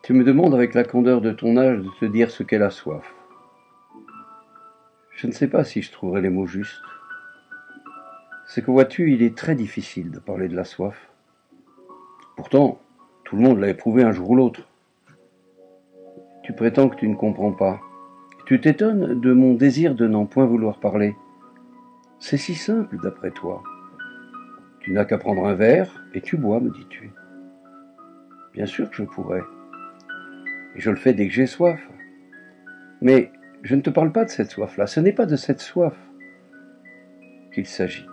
Tu me demandes avec la candeur de ton âge de te dire ce qu'est la soif. Je ne sais pas si je trouverai les mots justes. C'est que vois-tu, il est très difficile de parler de la soif. Pourtant, tout le monde l'a éprouvé un jour ou l'autre. Tu prétends que tu ne comprends pas. Tu t'étonnes de mon désir de n'en point vouloir parler. C'est si simple d'après toi. Tu n'as qu'à prendre un verre et tu bois, me dis-tu. Bien sûr que je pourrais. Et je le fais dès que j'ai soif. Mais je ne te parle pas de cette soif-là. Ce n'est pas de cette soif qu'il s'agit.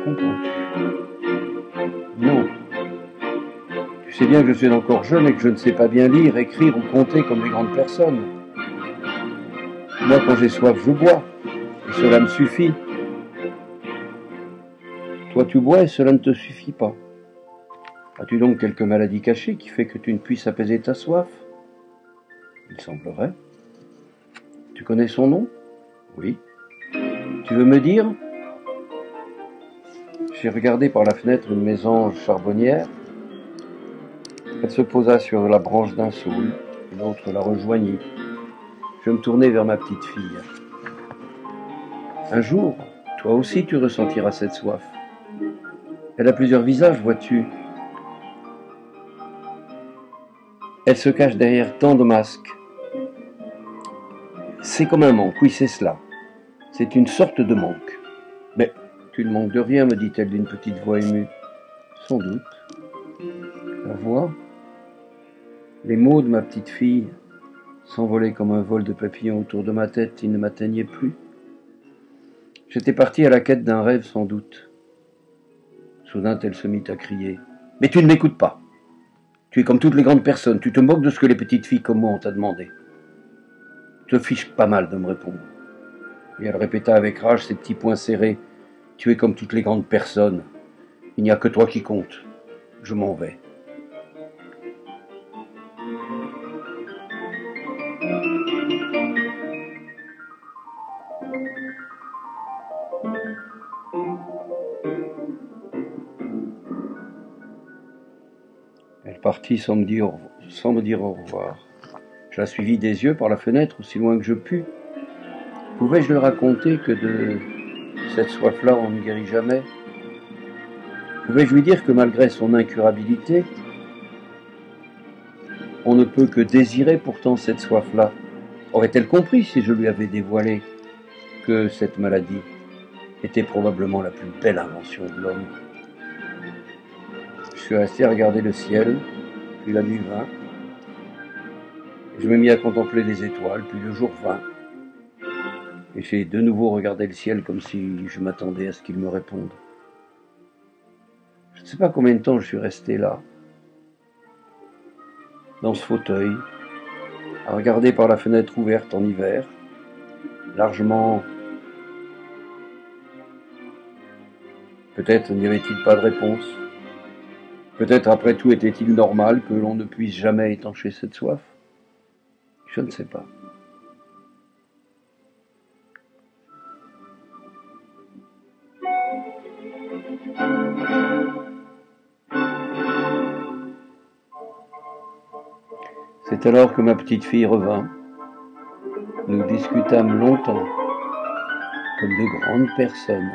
Comprends-tu? Non. Tu sais bien que je suis encore jeune et que je ne sais pas bien lire, écrire ou compter comme les grandes personnes. Moi, quand j'ai soif, je bois. Et cela me suffit. Toi, tu bois et cela ne te suffit pas. As-tu donc quelque maladie cachée qui fait que tu ne puisses apaiser ta soif? Il semblerait. Tu connais son nom? Oui. Tu veux me dire? J'ai regardé par la fenêtre une mésange charbonnière. Elle se posa sur la branche d'un saule, et l'autre la rejoignit. Je me tournai vers ma petite fille. Un jour, toi aussi tu ressentiras cette soif. Elle a plusieurs visages, vois-tu. Elle se cache derrière tant de masques. C'est comme un manque, oui c'est cela. C'est une sorte de manque. Mais tu ne manques de rien, me dit-elle d'une petite voix émue. Sans doute. La voix, les mots de ma petite fille s'envolaient comme un vol de papillons autour de ma tête, ils ne m'atteignaient plus. J'étais parti à la quête d'un rêve sans doute. Soudain elle se mit à crier. Mais tu ne m'écoutes pas. Tu es comme toutes les grandes personnes, tu te moques de ce que les petites filles comme moi ont à demander. Tu te fiches pas mal de me répondre. Et elle répéta avec rage ses petits poings serrés. Tu es comme toutes les grandes personnes. Il n'y a que toi qui compte. Je m'en vais. Elle partit sans me dire au revoir. Je la suivis des yeux par la fenêtre aussi loin que je pus. Pouvais-je lui raconter que de cette soif-là on ne guérit jamais? Pouvais-je lui dire que malgré son incurabilité, on ne peut que désirer pourtant cette soif-là? Aurait-elle compris si je lui avais dévoilé que cette maladie était probablement la plus belle invention de l'homme? Je suis resté à regarder le ciel, puis la nuit vint. Je me mis à contempler les étoiles, puis le jour vint. Et j'ai de nouveau regardé le ciel comme si je m'attendais à ce qu'il me réponde. Je ne sais pas combien de temps je suis resté là, dans ce fauteuil, à regarder par la fenêtre ouverte en hiver, largement. Peut-être n'y avait-il pas de réponse. Peut-être après tout était-il normal que l'on ne puisse jamais étancher cette soif. Je ne sais pas. C'est alors que ma petite fille revint. Nous discutâmes longtemps, comme de grandes personnes.